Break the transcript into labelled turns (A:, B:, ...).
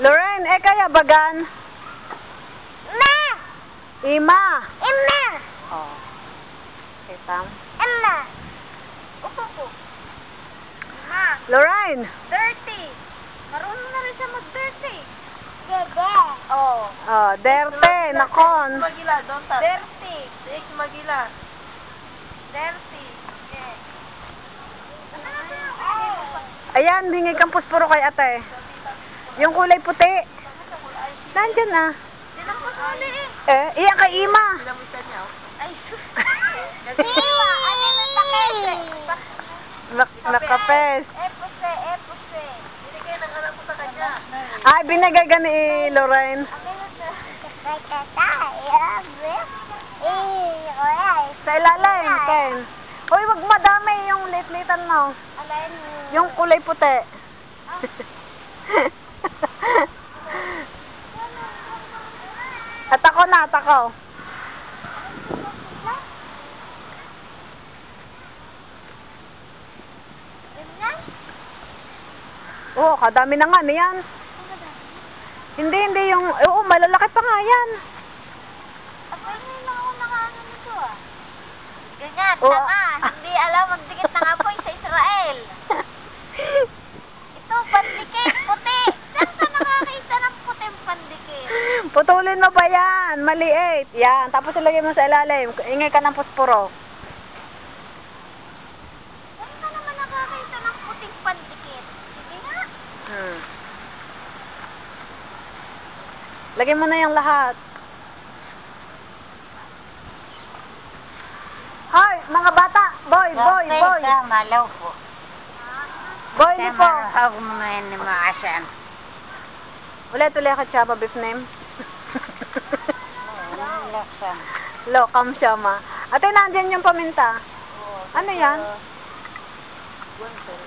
A: Lorraine, kaya bagan?
B: Ma!
A: Ima.
B: Emma!
A: Oh. Okay, Tam.
B: Emma! Upo po. Ma!
A: Lorraine.
B: Dirty! Marunong na rin siya mag-dirty. Gaba! Oh.
A: Oh, derte, nakon.
C: Magila, don't touch.
B: Dirty!
C: Six magila.
B: Dirty! Okay.
A: Ayan, hingi kang puspuro kay ate. Yung kulay puti. Nandyan na.
B: Dinampos uli eh.
A: Iyan kay Ima.
C: Sinamutan niya, oh.
B: Ay, sus. Iwa! Ano na takete?
A: Nakapes.
B: Epose, epose.
C: Binigay ng anak ko sa kanya.
A: Ay, binigay ka ni Lorraine. Sa ilalim, Ken. Hoy, wag madami yung lit-litan mo. Yung kulay puti. At ako na, at ako. Oo, kadami na nga niyan. Hindi yung, oo, malalaki pa nga yan.
B: Ganyan,
A: Oo.
B: tanga. Hindi alam magdikit ng apoy sa Israel. Ito, pandikit, puti. Saan ka nakakita ng puting pandikit?
A: Putulin mo pa yan, maliit. Yan, tapos ilagay mo sa ilalim. Ingay ka ng puspuro.
B: Saan ka naman nakakita ng puting pandikit? Sige nga.
A: Lagay mo na yung lahat. Hoy, mga bata! Boy!
B: Malaw po.
A: Boy, ni po!
B: Huwag mo na yan ni Maasan.
A: Ulit ka siya, beef name.
B: Laksan.
A: Lokam siya, ma. Ate, nandyan yung paminta. Ano yan?
C: Gunsel.